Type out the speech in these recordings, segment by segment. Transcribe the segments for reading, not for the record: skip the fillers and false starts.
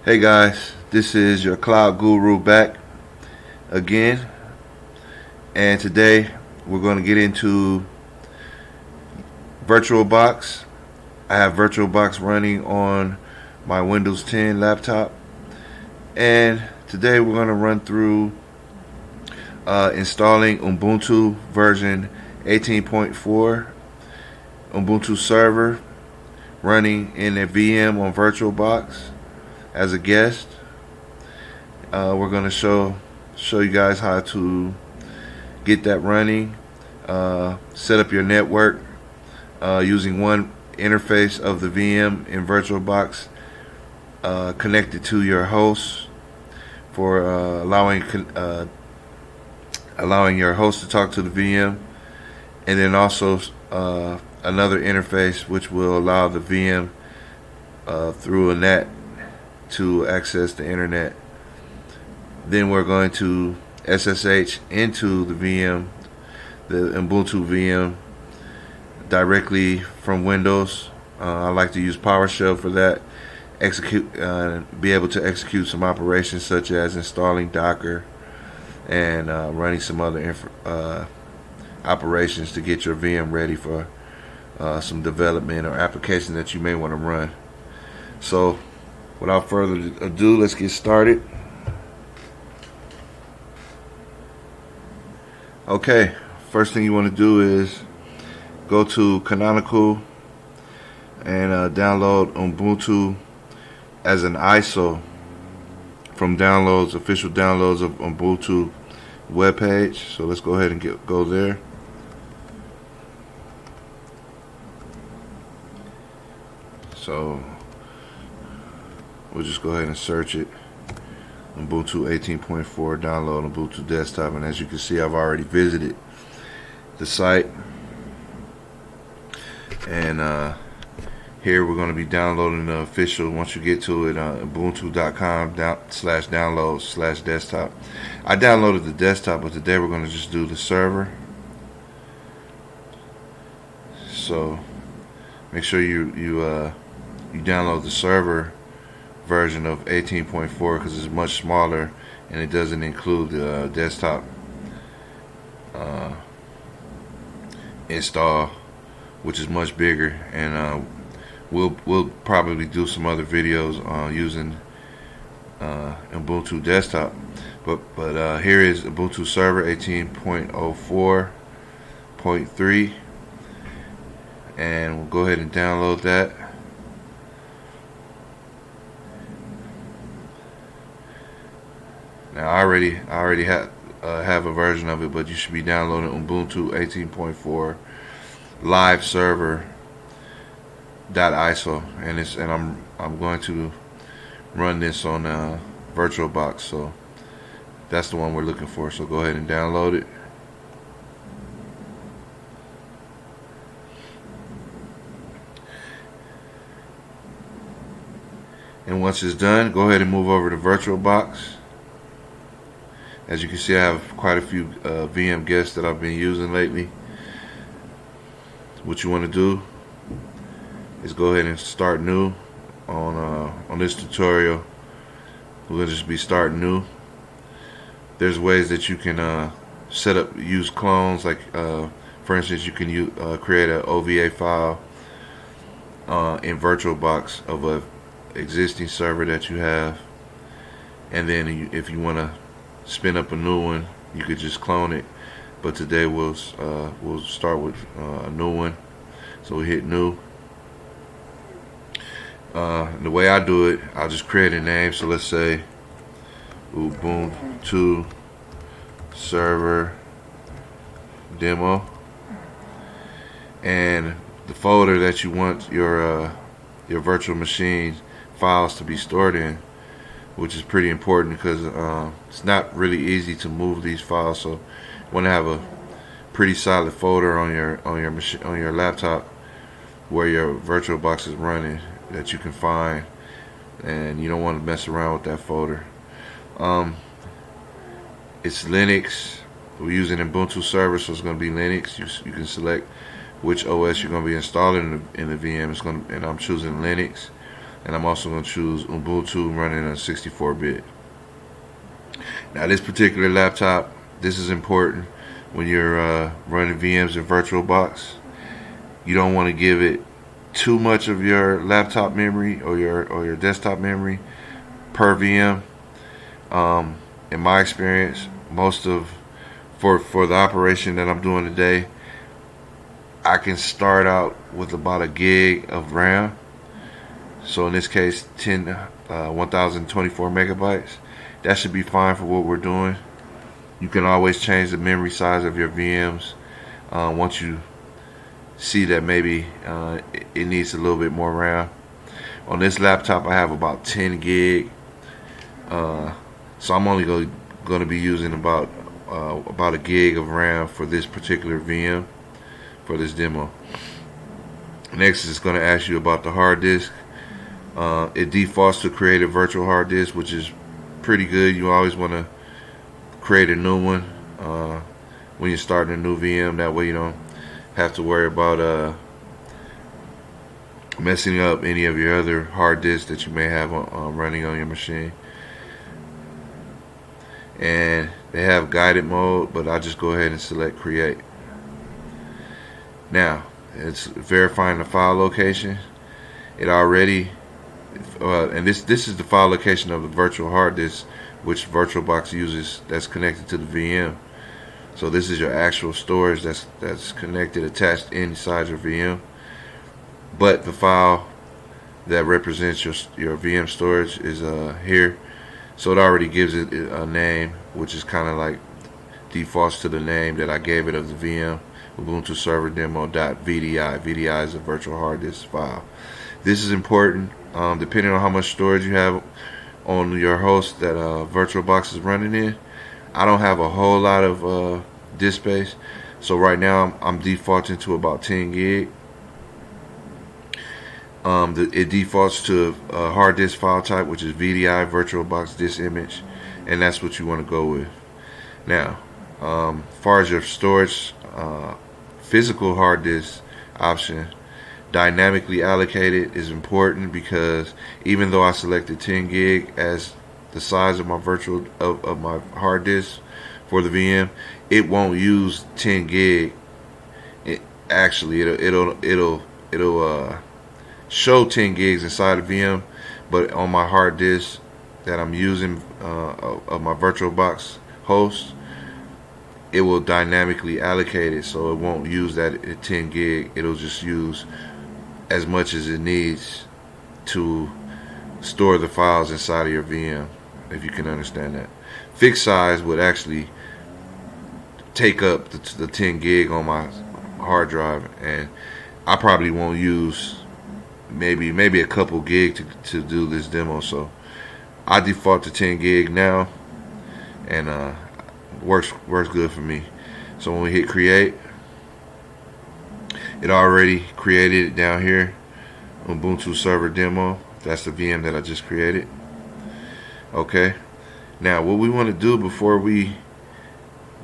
Hey guys, this is your cloud guru back again, and today we're going to get into VirtualBox. I have VirtualBox running on my Windows 10 laptop, and today we're going to run through installing Ubuntu version 18.4 Ubuntu server running in a VM on VirtualBox as a guest. We're going to show you guys how to get that running, set up your network using one interface of the VM in VirtualBox connected to your host for allowing your host to talk to the VM, and then also another interface which will allow the VM through a NAT to access the internet. Then we're going to SSH into the VM, the Ubuntu VM, directly from Windows. I like to use PowerShell for that. Be able to execute some operations such as installing Docker and running some other operations to get your VM ready for some development or application that you may want to run. So without further ado, let's get started. Okay, first thing you want to do is go to Canonical and download Ubuntu as an ISO from official downloads of Ubuntu webpage. So let's go ahead and go there. So we'll just go ahead and search it. Ubuntu 18.4 download Ubuntu desktop, and as you can see, I've already visited the site, and here we're going to be downloading the official. Once you get to it, ubuntu.com/download/desktop. I downloaded the desktop, but today we're going to just do the server. So make sure you download the server version of 18.4 because it's much smaller and it doesn't include the desktop install, which is much bigger. And we'll probably do some other videos on using Ubuntu desktop, but here is Ubuntu server 18.04.3, and we'll go ahead and download that. Now I already have a version of it, but you should be downloading Ubuntu 18.4 live server .iso, and I'm going to run this on VirtualBox, so that's the one we're looking for. So go ahead and download it. And once it's done, go ahead and move over to VirtualBox. As you can see, I have quite a few VM guests that I've been using lately. What you want to do is go ahead and start new on this tutorial. We're going to just be starting new. There's ways that you can use clones, like for instance, you can create an OVA file in VirtualBox of a existing server that you have, and then if you want to spin up a new one, you could just clone it. But today we'll start with a new one. So we hit new. The way I do it, I'll just create a name. So let's say Ubuntu server demo, and the folder that you want your virtual machine files to be stored in, which is pretty important because it's not really easy to move these files. So you want to have a pretty solid folder on your machine, on your laptop, where your VirtualBox is running, that you can find, and you don't want to mess around with that folder. It's Linux. We're using Ubuntu server, so it's going to be Linux. You can select which OS you're going to be installing in the VM. And I'm choosing Linux. and I'm also going to choose Ubuntu running on 64-bit. Now this particular laptop, this is important when you're running VMs in VirtualBox. You don't want to give it too much of your laptop memory or your desktop memory per VM. In my experience, for the operation that I'm doing today, I can start out with about a gig of RAM. So in this case, 1024 megabytes. That should be fine for what we're doing. You can always change the memory size of your VMs once you see that maybe it needs a little bit more RAM. On this laptop I have about 10 gig, so I'm only going to be using about a gig of RAM for this particular VM for this demo. Next it's going to ask you about the hard disk. It defaults to create a virtual hard disk, which is pretty good. You always want to create a new one when you're starting a new VM. That way you don't have to worry about messing up any of your other hard disks that you may have running on your machine. And they have guided mode, but I'll just go ahead and select create. Now it's verifying the file location. It already and this is the file location of the virtual hard disk which VirtualBox uses, that's connected to the VM. So this is your actual storage that's connected, attached inside your VM. But the file that represents your VM storage is here. So it already gives it a name, which is kind of like defaults to the name that I gave it of the VM, Ubuntu server demo.vdi. VDI is a virtual hard disk file. This is important depending on how much storage you have on your host that VirtualBox is running in. I don't have a whole lot of disk space, so right now I'm defaulting to about 10 gig. It defaults to a hard disk file type, which is VDI, VirtualBox disk image, and that's what you want to go with. Now, as far as your storage, physical hard disk option, dynamically allocated is important, because even though I selected 10 gig as the size of my of my hard disk for the VM, it won't use 10 gig. It'll show 10 gigs inside the VM, but on my hard disk that I'm using of my VirtualBox host, it will dynamically allocate it, so it won't use that 10 gig. It'll just use as much as it needs to store the files inside of your VM, if you can understand that. Fixed size would actually take up the 10 gig on my hard drive, and I probably won't use maybe a couple gig to do this demo. So I default to 10 gig now, and works good for me. So when we hit create, it already created it down here, Ubuntu server demo. That's the VM that I just created. Okay, now what we want to do before we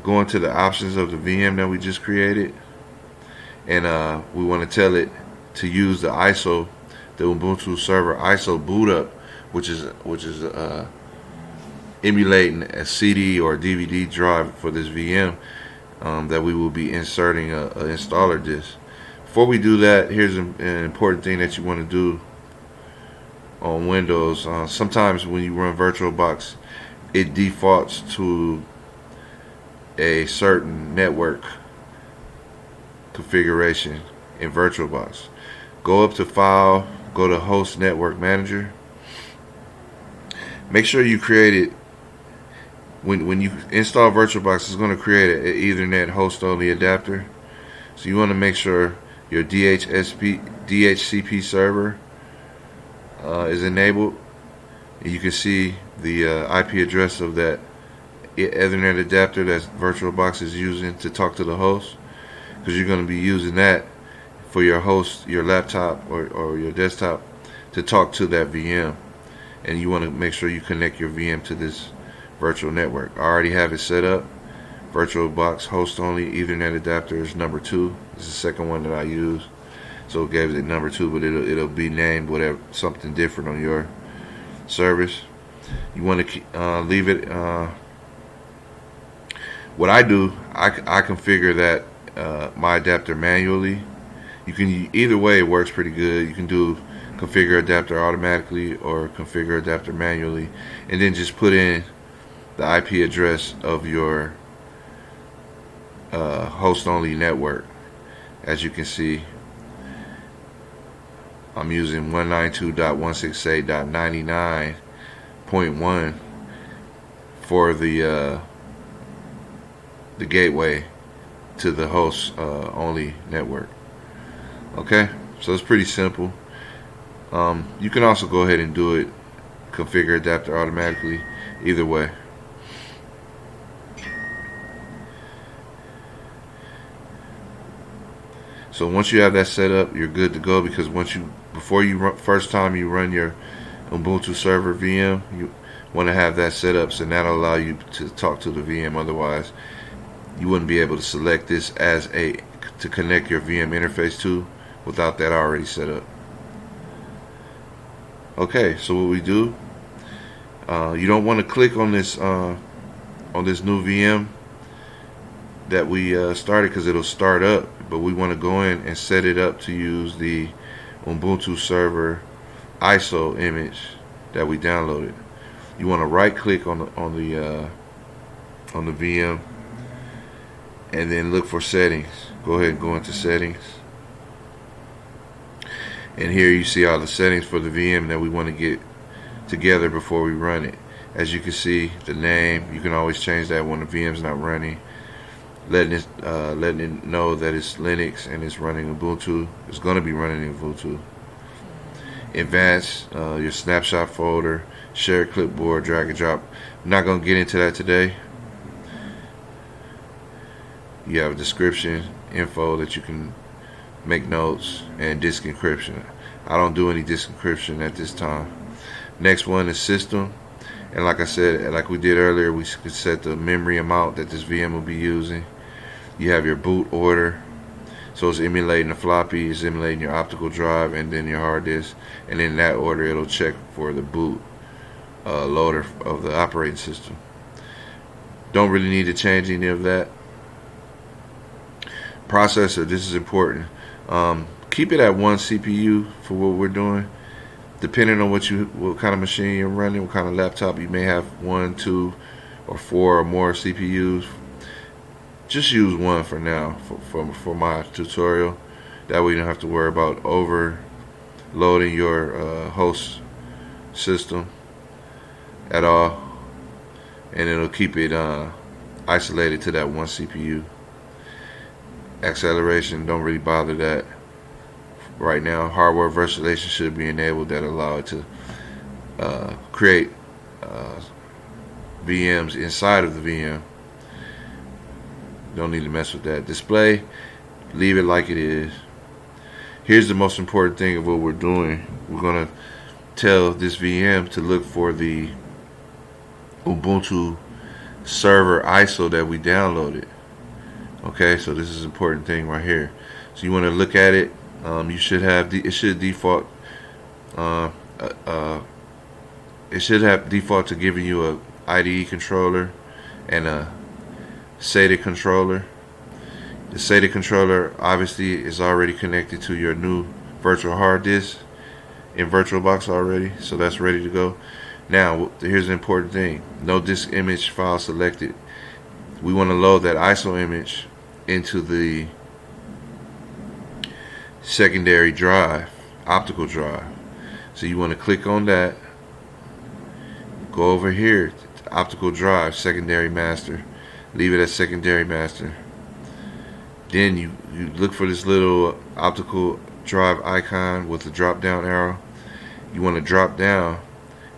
go into the options of the VM that we just created, and we want to tell it to use the ISO, the Ubuntu server ISO boot up, which is emulating a CD or DVD drive for this VM that we will be inserting a installer disk. Before we do that, here's an important thing that you want to do on Windows. Sometimes when you run VirtualBox, it defaults to a certain network configuration in VirtualBox. Go up to File, go to Host Network Manager. Make sure you create it. When you install VirtualBox, it's going to create an Ethernet host-only adapter. So you want to make sure your DHCP server is enabled. You can see the IP address of that Ethernet adapter that VirtualBox is using to talk to the host, because you're going to be using that for your host, your laptop or your desktop, to talk to that VM. And you want to make sure you connect your VM to this virtual network. I already have it set up. VirtualBox host only Ethernet adapter is number 2. This is the second one that I use. so it gave it number 2, but it'll be named whatever, something different on your service. You want to leave it. What I do, I configure that my adapter manually. You can either way, it works pretty good. You can do configure adapter automatically or configure adapter manually, and then just put in the IP address of your host only network. As you can see, I'm using 192.168.99.1 for the gateway to the host only network. Okay, so it's pretty simple. You can also go ahead and do it, configure adapter automatically, either way. So once you have that set up, you're good to go, because before you first time you run your Ubuntu server VM, you want to have that set up, so that'll allow you to talk to the VM. Otherwise, you wouldn't be able to select this to connect your VM interface to without that already set up. Okay, so what we do, you don't want to click on this new VM that we started, because it'll start up, but we want to go in and set it up to use the Ubuntu server ISO image that we downloaded. You want to right click on the VM and then look for settings. Go ahead and go into settings, and here you see all the settings for the VM that we want to get together before we run it. As you can see, the name, you can always change that when the VM's not running. Letting it know that it's Linux and it's running Ubuntu. It's going to be running Ubuntu. Advanced, your snapshot folder, share clipboard, drag and drop. I'm not going to get into that today. You have a description, info that you can make notes, and disk encryption. I don't do any disk encryption at this time. Next one is system. And like I said, like we did earlier, we could set the memory amount that this VM will be using. You have your boot order, so it's emulating the floppy, it's emulating your optical drive, and then your hard disk, and in that order it'll check for the boot loader of the operating system. Don't really need to change any of that. Processor, this is important. Keep it at 1 CPU for what we're doing. Depending on what kind of machine you're running, what kind of laptop, you may have 1, 2, or 4 or more CPUs. Just use 1 for now for my tutorial. That way you don't have to worry about overloading your host system at all, and it'll keep it isolated to that 1 CPU. Acceleration, don't really bother that right now. Hardware virtualization should be enabled, that allow it to create VMs inside of the VM. Don't need to mess with that. Display, leave it like it is. Here's the most important thing of what we're doing. We're going to tell this VM to look for the Ubuntu server ISO that we downloaded. Okay, so this is an important thing right here. So you want to look at it. You should have it should default. It should have default to giving you a IDE controller and a SATA controller. The SATA controller obviously is already connected to your new virtual hard disk in VirtualBox already, so that's ready to go. Now here's the important thing: no disk image file selected. We want to load that ISO image into the secondary drive, optical drive. So you want to click on that, go over here to optical drive, secondary master, leave it as secondary master. Then you look for this little optical drive icon with the drop down arrow. You want to drop down,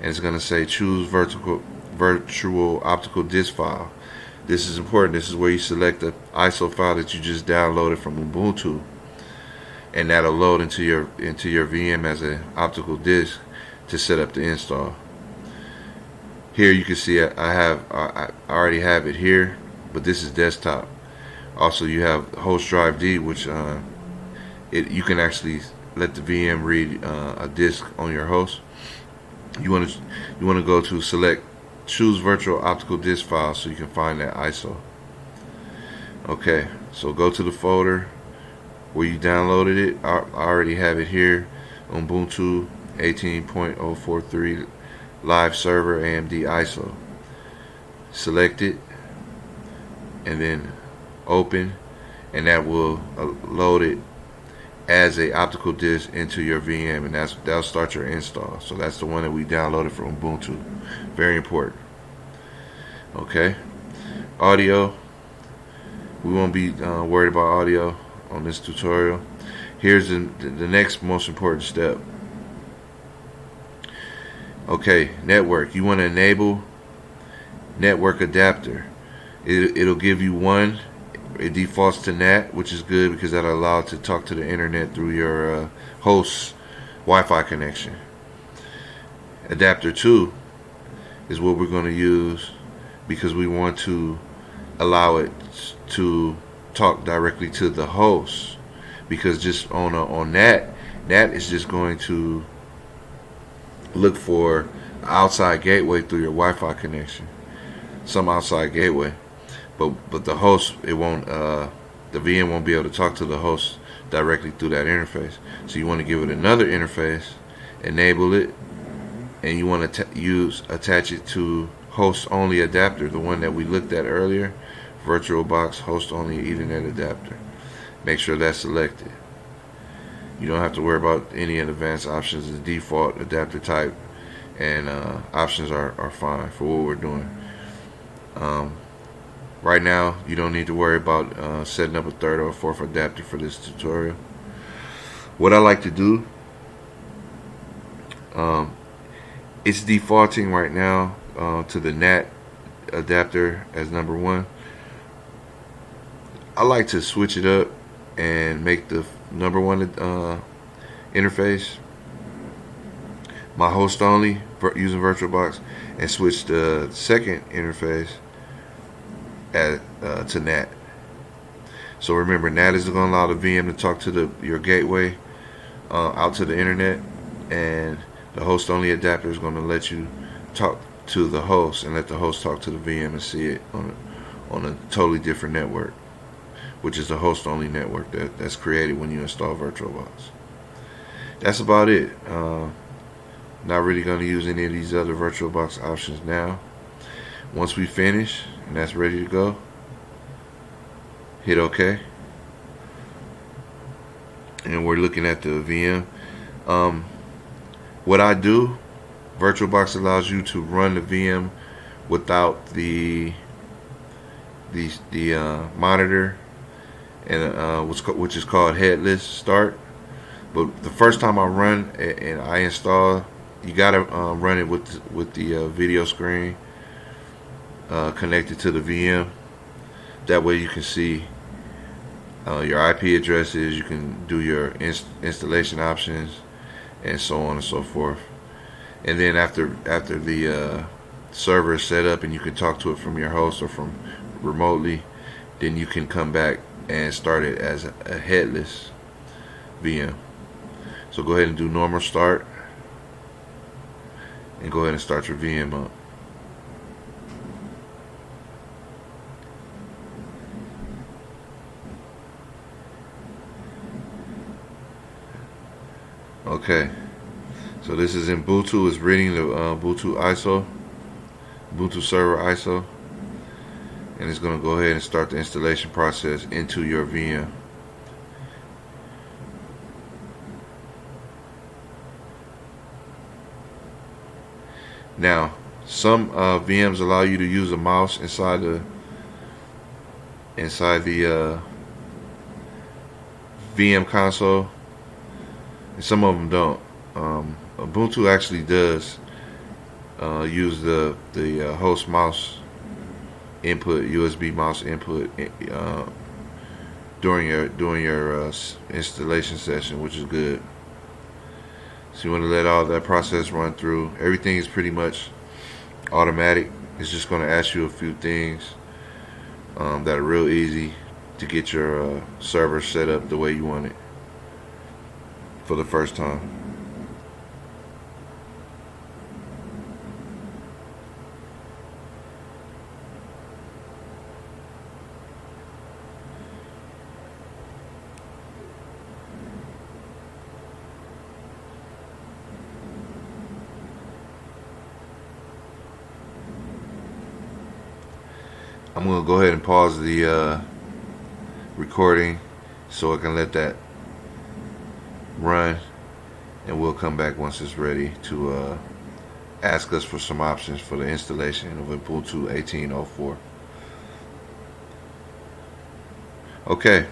and it's going to say choose virtual optical disk file. This is important. This is where you select the ISO file that you just downloaded from Ubuntu, and that'll load into your VM as an optical disk to set up the install. Here you can see I already have it here, but this is desktop. Also, you have host drive D, which you can actually let the VM read a disk on your host. You want to go to choose virtual optical disk file so you can find that ISO. Okay, so go to the folder where you downloaded it. I already have it here. Ubuntu 18.043 live server AMD ISO. Select it and then open, and that will load it as a optical disk into your VM, and that'll start your install. So that's the one that we downloaded from Ubuntu. Very important. Okay, audio. We won't be worried about audio on this tutorial. Here's the next most important step. Okay, network. You want to enable network adapter. It'll give you one. It defaults to NAT, which is good because that'll allow it to talk to the internet through your host's Wi-Fi connection. Adapter 2 is what we're going to use because we want to allow it to talk directly to the host, because just on NAT is just going to look for an outside gateway through your Wi-Fi connection, some outside gateway. But the host, it won't. The VM won't be able to talk to the host directly through that interface. So you want to give it another interface, enable it, and you want to attach it to host only adapter, the one that we looked at earlier, VirtualBox host only Ethernet adapter. Make sure that's selected. You don't have to worry about any of the advanced options. The default adapter type and options are fine for what we're doing. Right now, you don't need to worry about setting up a third or a fourth adapter for this tutorial. What I like to do, it's defaulting right now to the NAT adapter as number 1. I like to switch it up and make the number 1 interface my host only using VirtualBox, and switch the second interface to NAT. So remember, NAT is going to allow the VM to talk to your gateway out to the internet, and the host only adapter is going to let you talk to the host and let the host talk to the VM and see it on a totally different network, which is the host only network that's created when you install VirtualBox. That's about it. Not really going to use any of these other VirtualBox options now. Once we finish and that's ready to go, hit OK, and we're looking at the VM. What I do, VirtualBox allows you to run the VM without the monitor, and which is called headless start. But the first time I run and I install, you gotta run it with the video screen connected to the VM. That way you can see your IP addresses, you can do your installation options, and so on and so forth. And then after the server is set up and you can talk to it from your host or from remotely, then you can come back and start it as a headless VM. So go ahead and do normal start and go ahead and start your VM up. Okay, so this is in Ubuntu. It's reading the Ubuntu ISO, Ubuntu server ISO, and it's going to go ahead and start the installation process into your VM. Now, some VMs allow you to use a mouse inside the VM console, and some of them don't. Ubuntu actually does use the host mouse input, USB mouse input during your installation session, which is good. So you want to let all that process run through. Everything is pretty much automatic. It's just going to ask you a few things that are real easy to get your server set up the way you want it. for the first time. I'm going to go ahead and pause the recording so I can let that run, and we'll come back once it's ready to ask us for some options for the installation of Ubuntu 18.04. Okay,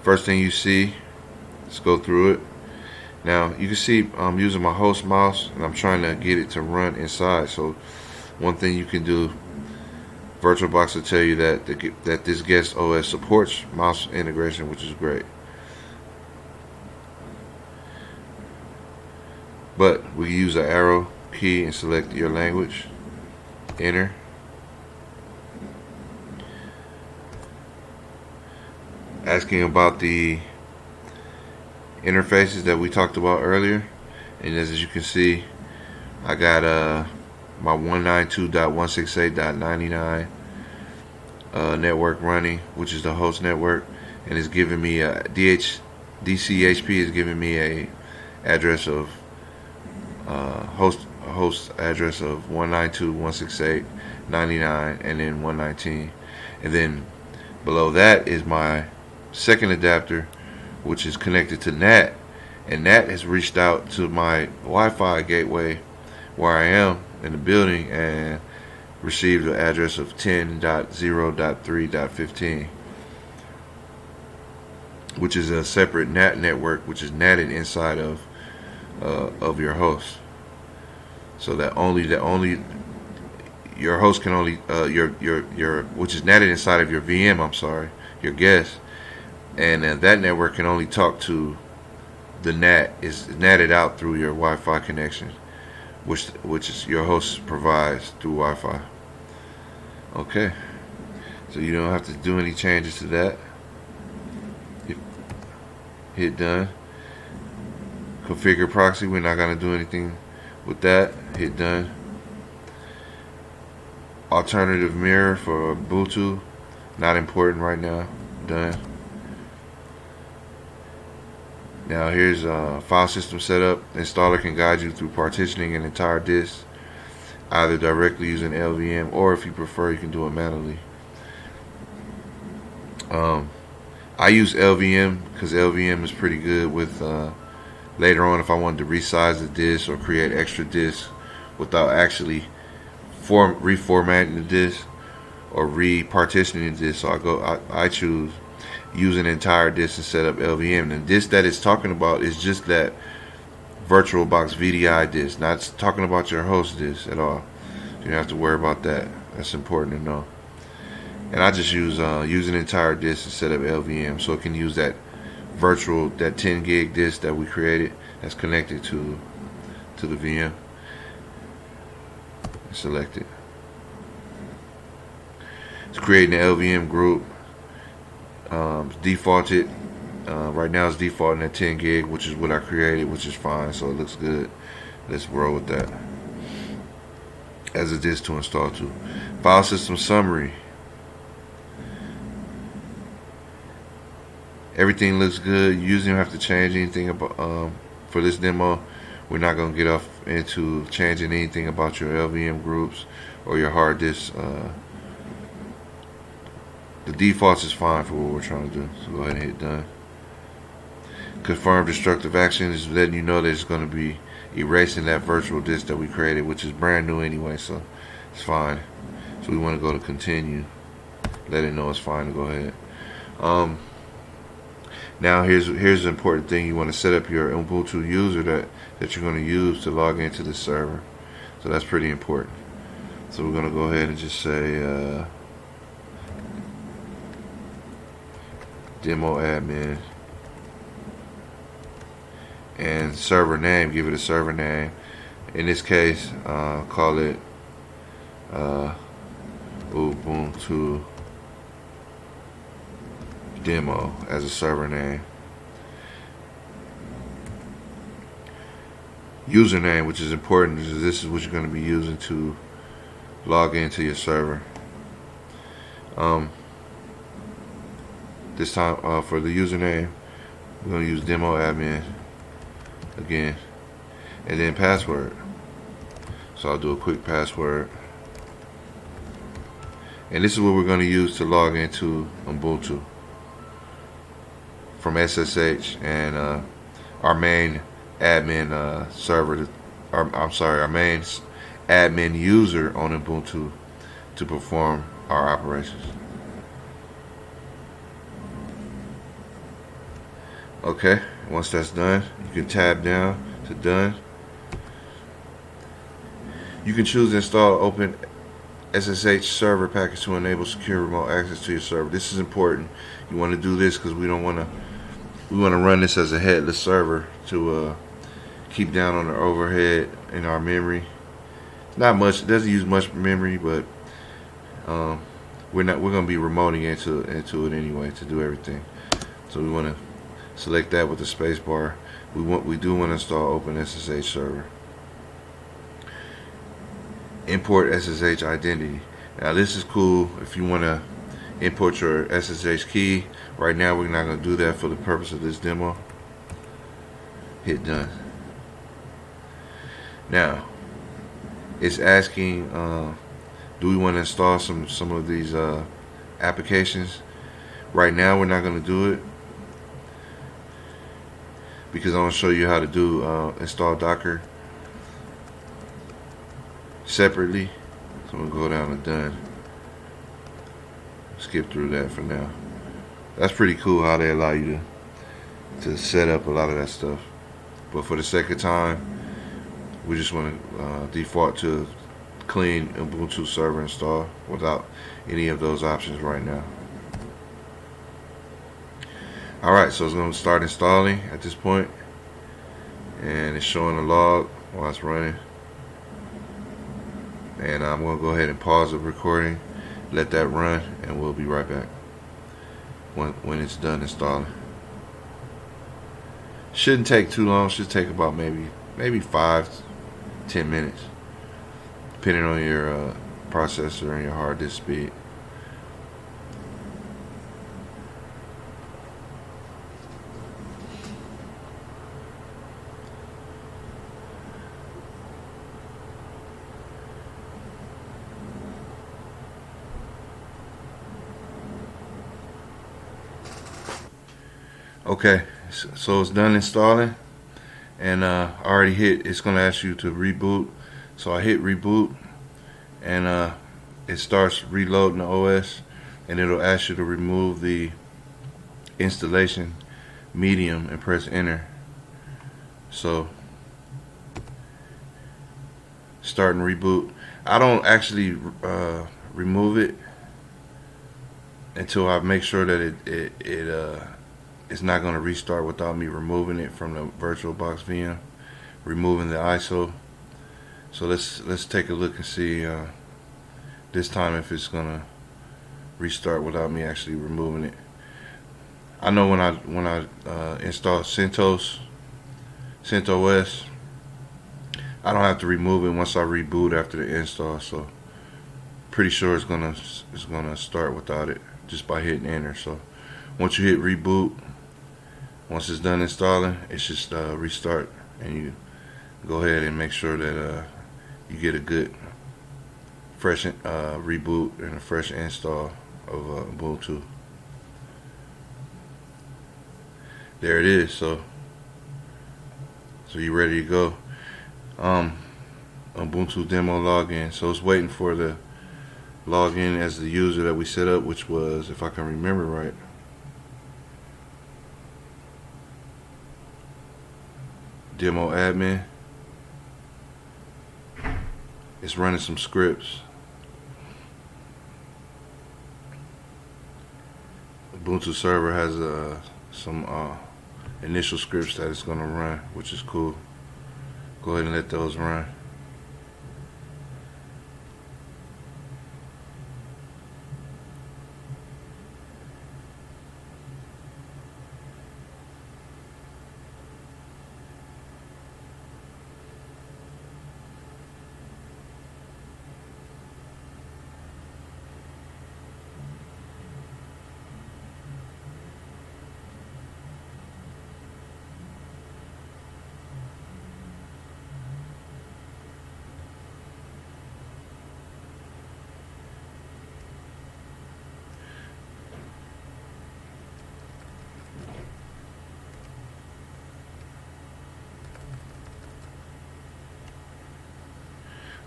first thing you see, let's go through it. Now you can see I'm using my host mouse and I'm trying to get it to run inside. So one thing you can do, VirtualBox will tell you that this guest OS supports mouse integration, which is great. But we use an arrow key and select your language. Enter. Asking about the interfaces that we talked about earlier, and as you can see, I got my 192.168.99 network running, which is the host network, and it's giving me a DCHP is giving me a address of host address of 192.168.99 and then 119, and then below that is my second adapter, which is connected to NAT, and NAT has reached out to my Wi-Fi gateway where I am in the building and received the address of 10.0.3.15, which is a separate NAT network, which is NATed inside of your host, so that only your host can only your which is NATed inside of your VM. I'm sorry, your guest. And that network can only talk to the NAT is NATed out through your Wi-Fi connection, which is your host provides through Wi-Fi. Okay, so you don't have to do any changes to that. Hit done. Configure proxy. We're not gonna do anything with that. Hit done. Alternative mirror for Ubuntu. Not important right now. Done. Now here's file system setup. Installer can guide you through partitioning an entire disk, either directly using LVM, or if you prefer, you can do it manually. I use LVM because LVM is pretty good with later on if I wanted to resize the disk or create extra disks without actually reformatting the disk or repartitioning the disk. So I choose use an entire disk and set up LVM. And the disk that it's talking about is just that VirtualBox VDI disk, not talking about your host disk at all. You don't have to worry about that. That's important to know. And I just use an entire disk to set up LVM, so it can use that 10 gig disk that we created that's connected to the VM. Select it. It's creating an LVM group. Defaulted. Right now it's defaulting at 10 gig, which is what I created, which is fine, so it looks good. Let's roll with that as a disk to install to. File system summary. Everything looks good. You usually don't have to change anything about for this demo. We're not going to get off into changing anything about your LVM groups or your hard disk. The defaults is fine for what we're trying to do. So go ahead and hit done. Confirm destructive action is letting you know that it's going to be erasing that virtual disk that we created, which is brand new anyway, so it's fine. So we want to go to continue. Let it know it's fine to go ahead. Now here's the important thing. You want to set up your Ubuntu user that you're going to use to log into the server. So that's pretty important. So we're going to go ahead and just say demo admin and server name. Give it a server name. In this case, call it Ubuntu demo as a server name. username, which is important, because this is what you're going to be using to log into your server. This time for the username, we're going to use demo admin again, and then password. So I'll do a quick password, and this is what we're going to use to log into Ubuntu from SSH and our main admin server. Our main admin user on Ubuntu to perform our operations. Okay, once that's done, you can tab down to done. You can choose to install open SSH server package to enable secure remote access to your server. This is important. You want to do this because we want to run this as a headless server to keep down on the overhead in our memory. Not much. It doesn't use much memory, but we're going to be remoting into it anyway to do everything. So we want to select that with the space bar. We do want to install open SSH server. Import SSH identity. Now this is cool if you want to import your SSH key. Right now we're not going to do that for the purpose of this demo. Hit done. Now it's asking, do we want to install some of these applications? Right now we're not going to do it because I want to show you how to do install Docker separately. So we'll go down to done. Skip through that for now. That's pretty cool how they allow you to set up a lot of that stuff. But for the sake of time, we just want to default to clean Ubuntu server install without any of those options right now. Alright, so it's going to start installing at this point, and it's showing a log while it's running. And I'm going to go ahead and pause the recording, let that run, and we'll be right back when it's done installing. Shouldn't take too long. Should take about maybe 5-10 minutes, depending on your processor and your hard disk speed. Okay, so it's done installing, and I already hit. It's gonna ask you to reboot, so I hit reboot, and it starts reloading the OS, and it'll ask you to remove the installation medium and press enter. So start and reboot. I don't actually remove it until I make sure that it's not going to restart without me removing it from the VirtualBox VM, removing the ISO. So let's take a look and see this time if it's going to restart without me actually removing it. I know when I install CentOS, I don't have to remove it once I reboot after the install. So pretty sure it's gonna start without it just by hitting enter. So once you hit reboot, once it's done installing, it should restart, and you go ahead and make sure that you get a good fresh reboot and a fresh install of Ubuntu. There it is. So you're ready to go. Ubuntu demo login. So it's waiting for the login as the user that we set up, which was, if I can remember right, demo admin. It's running some scripts. Ubuntu server has some initial scripts that it's going to run, which is cool. Go ahead and let those run.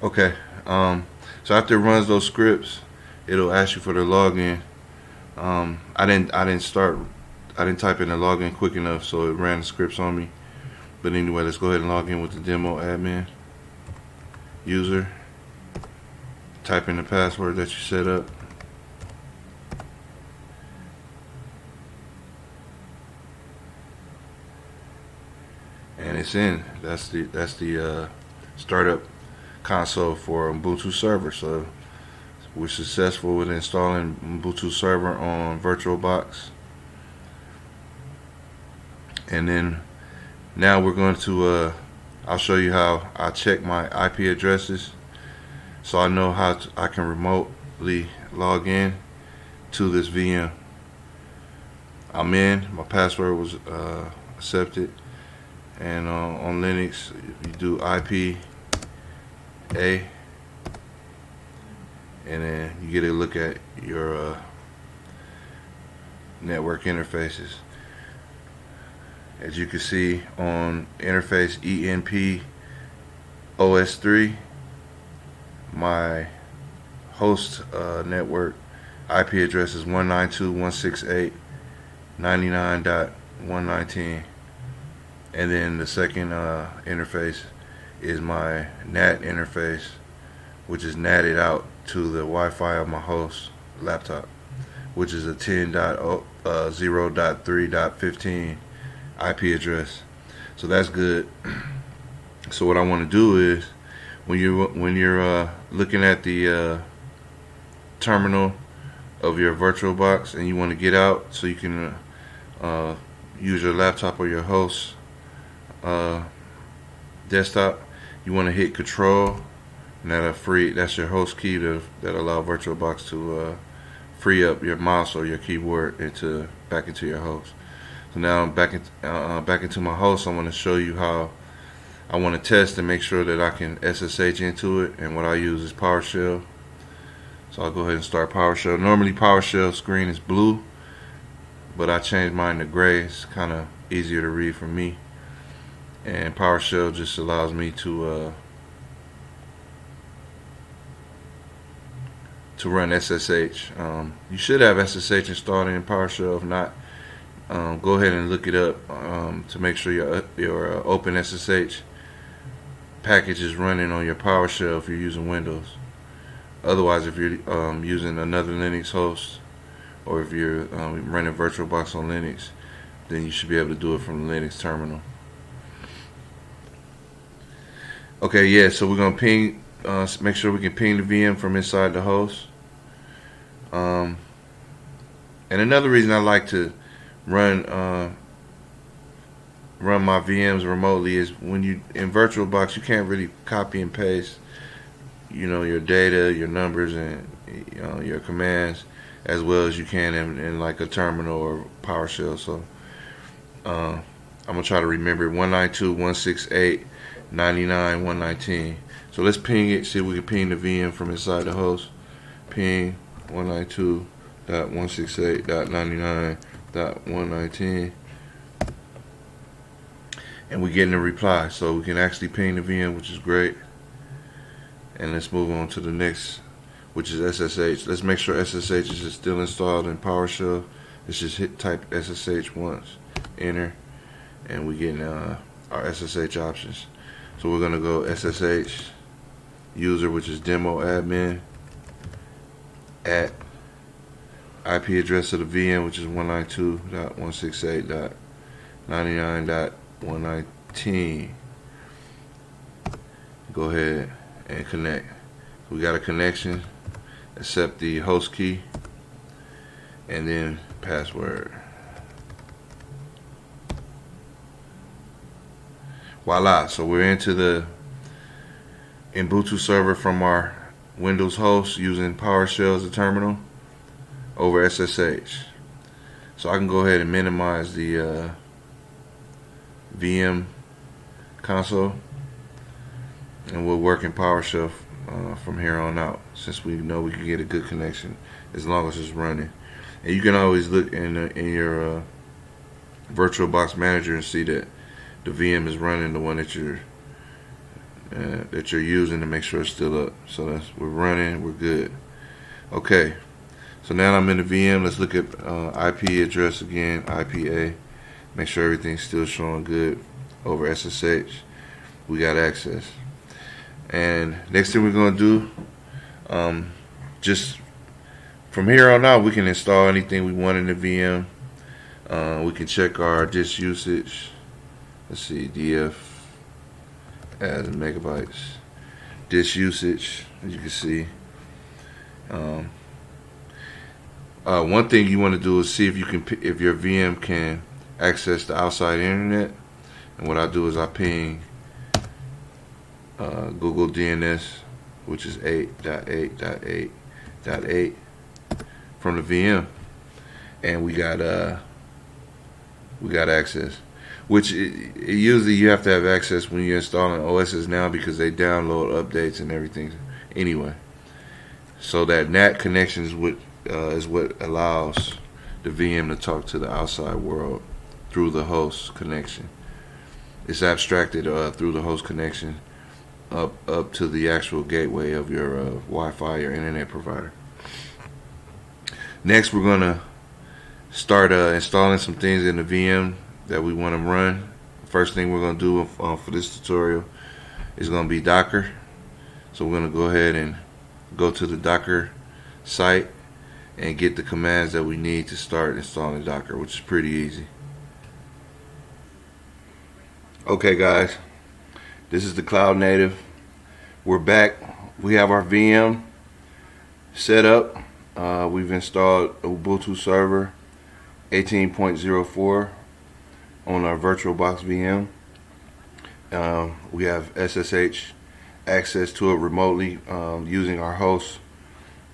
Okay. So after it runs those scripts, it'll ask you for the login. I didn't type in the login quick enough, so it ran the scripts on me. But anyway, let's go ahead and log in with the demo admin user. Type in the password that you set up. And it's in. That's the startup console for Ubuntu server. So we're successful with installing Ubuntu server on VirtualBox. And then now we're going to I'll show you how I check my IP addresses, so I know how I can remotely log in to this VM. I'm in. My password was accepted. And on Linux, you do IP A, and then you get a look at your network interfaces. As you can see on interface ENP OS3, my host network IP address is 192.168.99.119. And then the second interface is my NAT interface, which is natted out to the Wi-Fi of my host laptop, which is a 10.0.3.15 IP address. So that's good. So what I want to do is, when you're looking at the terminal of your VirtualBox and you want to get out so you can use your laptop or your host desktop, you want to hit Control, and that's your host key that allow VirtualBox to free up your mouse or your keyboard back into your host. So now I'm back into my host. I want to show you how I want to test and make sure that I can SSH into it, and what I use is PowerShell. So I'll go ahead and start PowerShell. Normally PowerShell screen is blue, but I changed mine to gray. It's kind of easier to read for me. And PowerShell just allows me to run SSH. You should have SSH installed in PowerShell. If not, go ahead and look it up to make sure your Open SSH package is running on your PowerShell if you're using Windows. Otherwise, if you're using another Linux host, or if you're running VirtualBox on Linux, then you should be able to do it from the Linux terminal. Okay, yeah, so we're going to ping, make sure we can ping the VM from inside the host. And another reason I like to run my VMs remotely is when you in VirtualBox, you can't really copy and paste, your data, your numbers, and your commands as well as you can in like a terminal or PowerShell. So I'm gonna try to remember 192.168.99.119. So let's ping it. See if we can ping the VM from inside the host. Ping 192.168.99.119. And we're getting a reply, so we can actually ping the VM, which is great. And let's move on to the next, which is SSH. Let's make sure SSH is still installed in PowerShell. Let's just type SSH once, enter, and we get our SSH options. So we're gonna go SSH user, which is demo admin, at IP address of the VM, which is 192.168.99.119. Go ahead and connect. We got a connection. Accept the host key and then password. Voila, so we're into the Ubuntu server from our Windows host using PowerShell as a terminal over SSH. So I can go ahead and minimize the VM console, and we'll work in PowerShell from here on out, since we know we can get a good connection as long as it's running. And you can always look in your VirtualBox manager and see that the VM is running, the one that you're that you're using to make sure it's still up. So we're running, we're good. Okay, so now I'm in the VM. Let's look at IP address again, IPA. Make sure everything's still showing good over SSH. We got access. And next thing we're gonna do, just from here on out, we can install anything we want in the VM. We can check our disk usage. Let's see, DF as megabytes. Disk usage, as you can see. One thing you want to do is see if your VM can access the outside internet. And what I do is I ping Google DNS, which is 8.8.8.8 from the VM, and we got access. Which usually you have to have access when you're installing OSs now, because they download updates and everything anyway. So that NAT connection is what allows the VM to talk to the outside world through the host connection. It's abstracted through the host connection up to the actual gateway of your Wi-Fi or internet provider. Next, we're gonna start installing some things in the VM that we want to run. First thing we're gonna do for this tutorial is gonna be Docker. So we're gonna go ahead and go to the Docker site and get the commands that we need to start installing Docker, which is pretty easy. Okay guys, this is the Cloud Native. We're back. We have our VM set up. We've installed Ubuntu server 18.04 on our VirtualBox VM. We have SSH access to it remotely using our host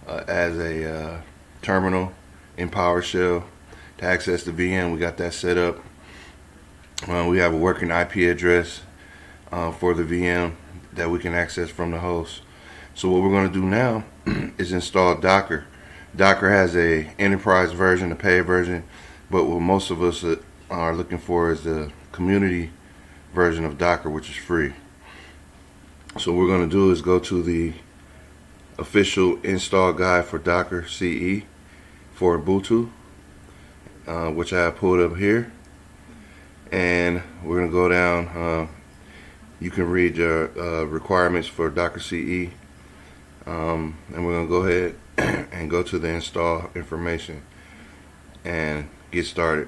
as a terminal in PowerShell to access the VM. We got that set up. We have a working IP address for the VM that we can access from the host. So what we're going to do now is install Docker. Docker has a enterprise version, a paid version, but what most of us are looking for is the community version of Docker, which is free. So what we're going to do is go to the official install guide for Docker CE for Ubuntu, which I have pulled up here. And we're going to go down. You can read the requirements for Docker CE. And we're going to go ahead and go to the install information and get started.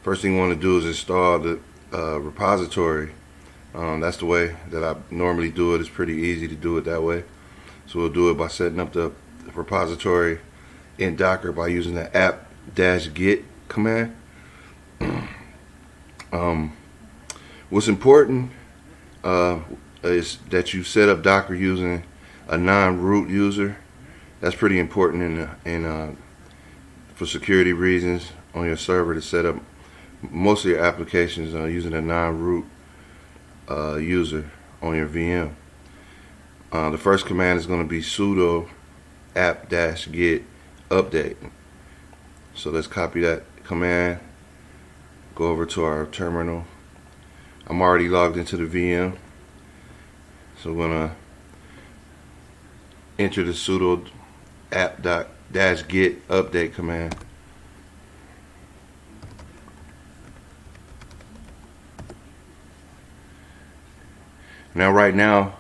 First thing you want to do is install the repository. That's the way that I normally do it. It's pretty easy to do it that way. So we'll do it by setting up the repository in Docker by using the app-get command. What's important is that you set up Docker using a non-root user. That's pretty important for security reasons on your server, to set up most of your applications using a non-root user on your VM. The first command is going to be sudo app-get update. So let's copy that command, go over to our terminal. I'm already logged into the VM, so we're going to enter the sudo app-get update command. Now right now,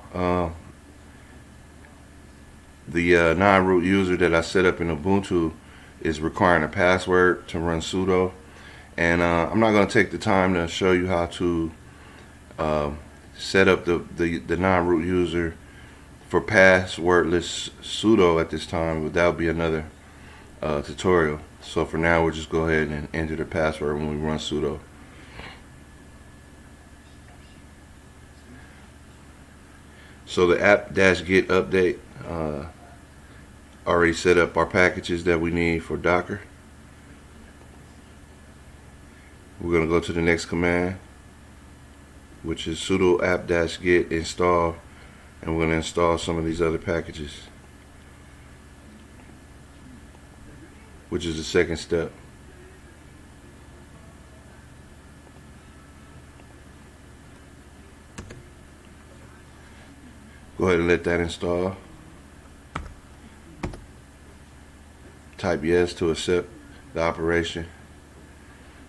the non-root user that I set up in Ubuntu is requiring a password to run sudo, and I'm not going to take the time to show you how to set up the non-root user for passwordless sudo at this time, but that'll be another tutorial. So for now, we'll just go ahead and enter the password when we run sudo. So the app-get update already set up our packages that we need for Docker. We're going to go to the next command, which is sudo app-get install, and we're going to install some of these other packages, which is the second step. Go ahead and let that install. Type yes to accept the operation.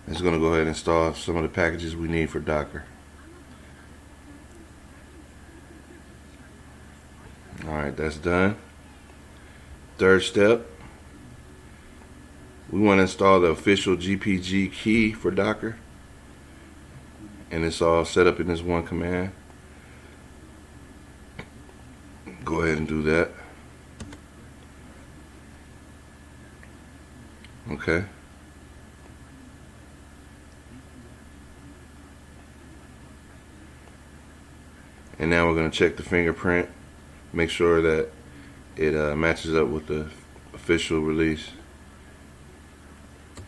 It's going to go ahead and install some of the packages we need for Docker. Alright, that's done. Third step, we want to install the official GPG key for Docker, and it's all set up in this one command. Go ahead and do that. Okay. And now we're going to check the fingerprint, make sure that it matches up with the official release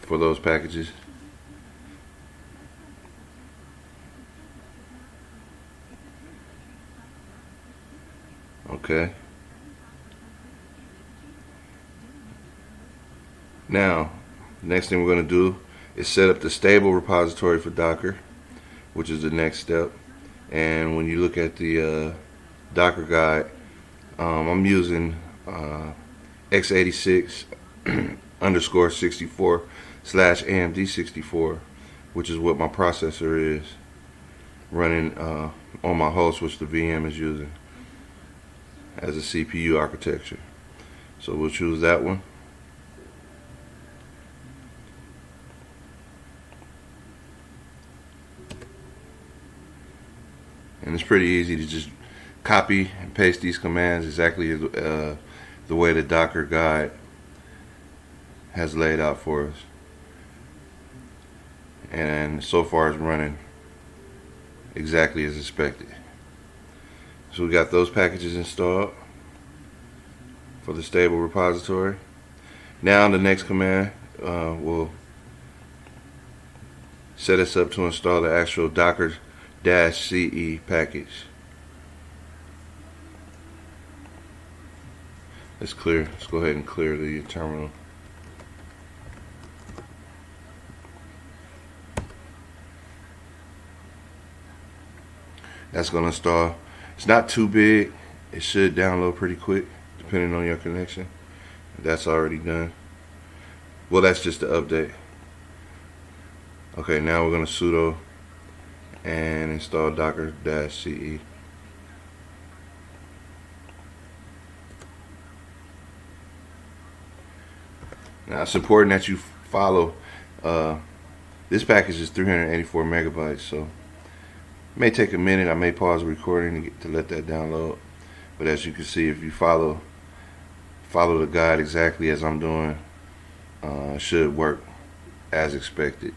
for those packages. Okay. Now, next thing we're going to do is set up the stable repository for Docker, which is the next step. And when you look at the Docker guide, I'm using x86 underscore 64 / AMD 64, which is what my processor is running on my host, which the VM is using as a CPU architecture. So we'll choose that one. And it's pretty easy to just copy and paste these commands exactly the way the Docker guide has laid out for us. And so far it's running exactly as expected. So we got those packages installed for the stable repository. Now the next command will set us up to install the actual Docker-CE package. Let's go ahead and clear the terminal. That's going to install. It's not too big. It should download pretty quick depending on your connection. That's already done. Well, that's just the update. Okay, now we're going to sudo and install Docker-CE. Now it's important that you follow. This package is 384 megabytes, so it may take a minute. I may pause the recording to let that download. But as you can see, if you follow the guide exactly as I'm doing, it should work as expected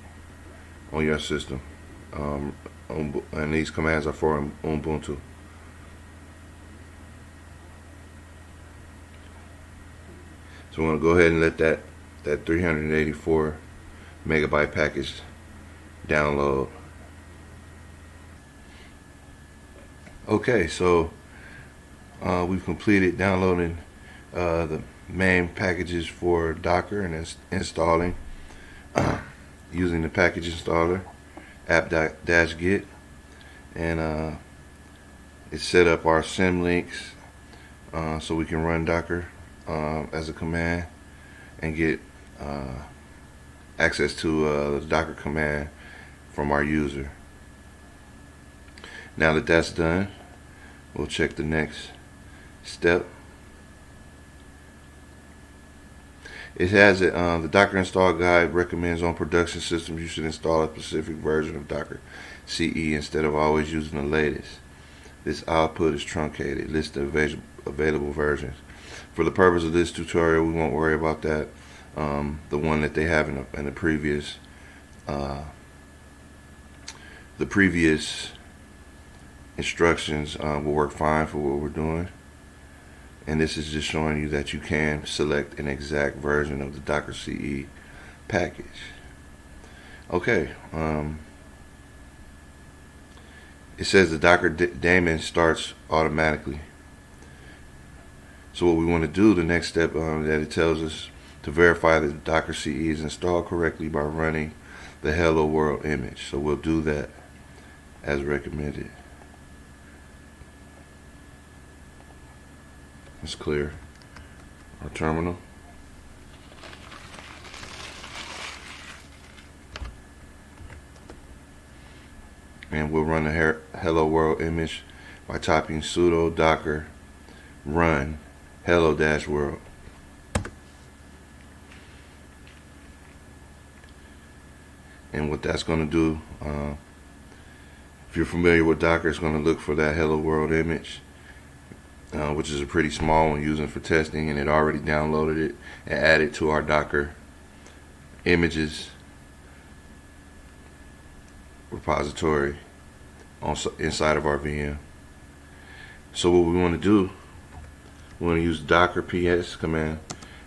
on your system. And these commands are for Ubuntu. So we're going to go ahead and let that 384 megabyte package download. Okay, so we've completed downloading the main packages for Docker, and it's installing using the package installer app-get, and it set up our symlinks so we can run Docker as a command and get access to the Docker command from our user. Now that that's done, we'll check the next step. It has the Docker install guide recommends on production systems you should install a specific version of Docker-CE instead of always using the latest. This output is truncated. List the available versions. For the purpose of this tutorial, we won't worry about that. The one that they have in the previous instructions will work fine for what we're doing. And this is just showing you that you can select an exact version of the Docker-CE package. Okay. It says the Docker daemon starts automatically. So what we want to do, the next step that it tells us to verify that Docker-CE is installed correctly by running the Hello World image. So we'll do that. as recommended. Let's clear our terminal. And we'll run the hello world image by typing sudo docker run hello-world. And what that's going to do, if you're familiar with Docker, it's going to look for that hello world image, which is a pretty small one using for testing, and it already downloaded it and added to our Docker images repository inside of our VM. So what we want to do, we want to use docker ps command,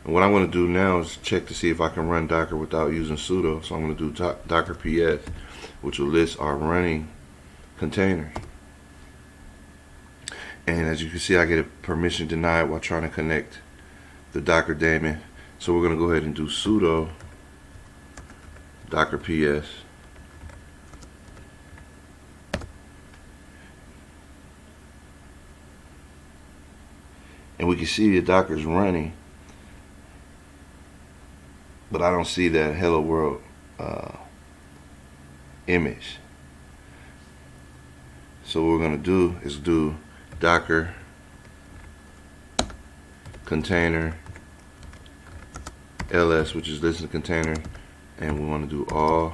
and what I'm going to do now is check to see if I can run Docker without using sudo. So I'm going to do docker ps, which will list our running containers. And as you can see, I get a permission denied while trying to connect the Docker daemon. So we're going to go ahead and do sudo docker ps. And we can see the Docker's running, but I don't see that hello world image. So what we're going to do is do docker container ls, which is listen container, and we want to do all.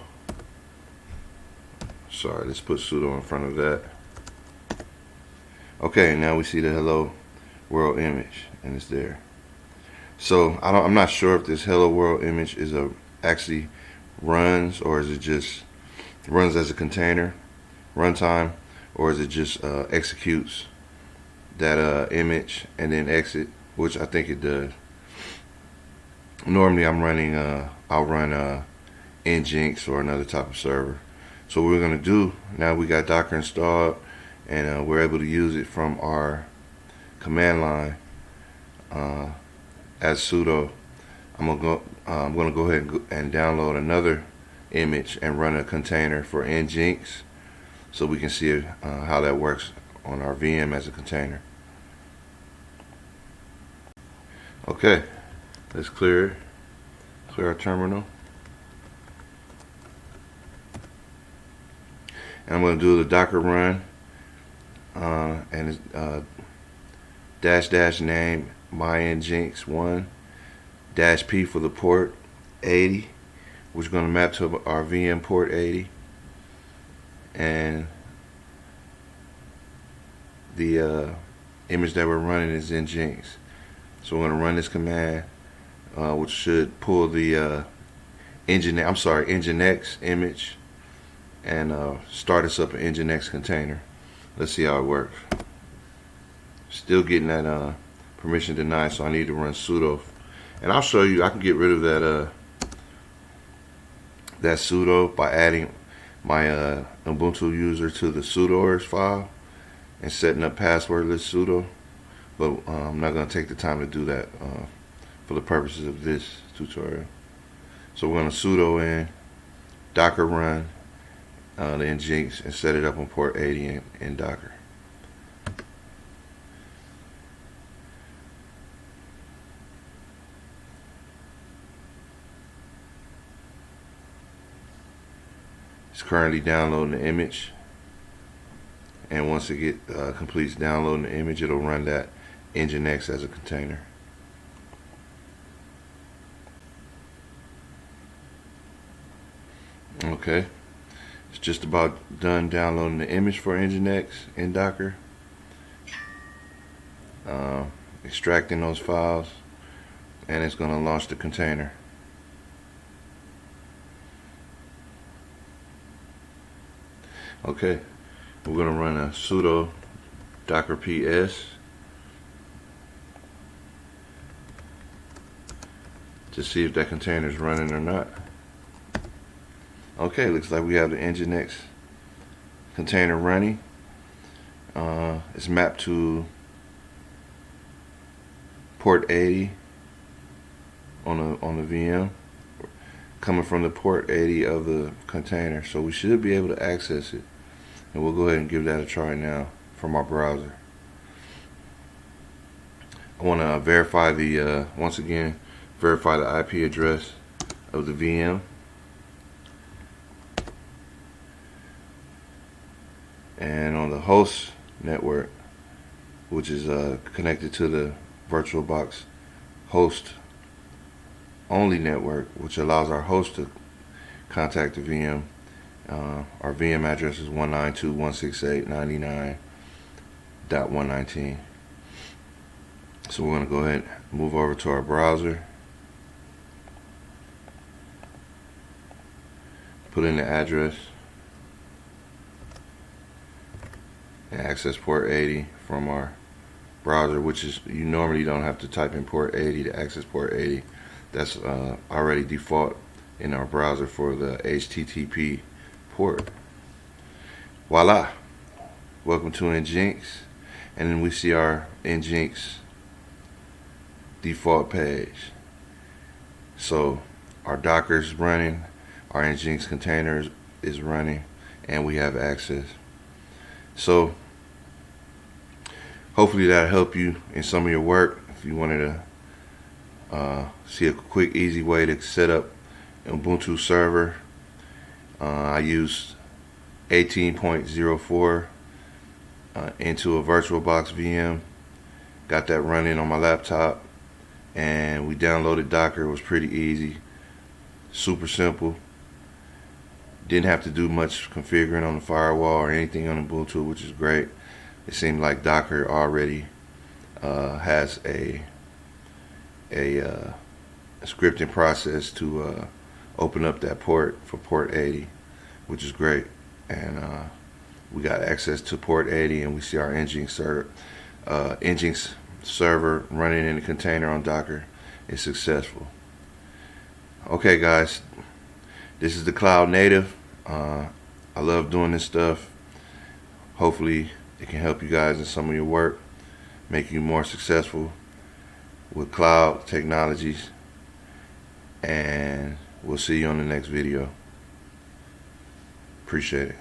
Sorry, let's put sudo in front of that. Okay, now we see the hello world image, and it's there. So I'm not sure if this hello world image is actually runs, or is it just runs as a container runtime, or is it just executes that image and then exit, which I think it does. Normally I'm running I'll run Nginx or another type of server. So what we're going to do now, we got Docker installed, and we're able to use it from our command line as sudo. I'm gonna go ahead and download another image and run a container for Nginx, so we can see how that works on our VM as a container. Okay, let's clear our terminal, and I'm going to do the docker run and -- name my Nginx1 -p for the port 80, which is going to map to our VM port 80, and the image that we're running is Nginx. So we're going to run this command, which should pull the Nginx image and start us up an Nginx container. Let's see how it works. Still getting that permission denied, so I need to run sudo, and I'll show you I can get rid of that sudo by adding my Ubuntu user to the sudoers file and setting up passwordless sudo, but I'm not going to take the time to do that for the purposes of this tutorial. So we're going to sudo in docker run the Nginx and set it up on port 80 in Docker. It's currently downloading the image, and once it completes downloading the image, it'll run that Nginx as a container. Okay, it's just about done downloading the image for Nginx in Docker, extracting those files, and it's going to launch the container. Okay, we're going to run a sudo docker ps to see if that container is running or not. Okay, looks like we have the Nginx container running. It's mapped to port 80 on the VM, coming from the port 80 of the container. So we should be able to access it, and we'll go ahead and give that a try now from our browser. I want to verify the once again verify the IP address of the VM. And on the host network, which is connected to the VirtualBox host only network, which allows our host to contact the VM. Our VM address is 192.168.99.119. So we're going to go ahead and move over to our browser, put in the address, and access port 80 from our browser, which is, you normally don't have to type in port 80 to access port 80. That's already default in our browser for the HTTP port. Voila, welcome to Nginx. And then we see our Nginx default page. So our Docker is running, our Nginx container is running, and we have access. So hopefully that'll help you in some of your work. If you wanted to see a quick, easy way to set up an Ubuntu server, I used 18.04 into a VirtualBox VM. Got that running on my laptop, and we downloaded Docker. It was pretty easy, super simple. Didn't have to do much configuring on the firewall or anything on Ubuntu, which is great. It seemed like Docker already has a scripting process to open up that port for port 80, which is great. And we got access to port 80, and we see our Nginx server running in the container on Docker is successful. Okay, guys, this is the Cloud Native. I love doing this stuff. Hopefully it can help you guys in some of your work, make you more successful with cloud technologies, and we'll see you on the next video. Appreciate it.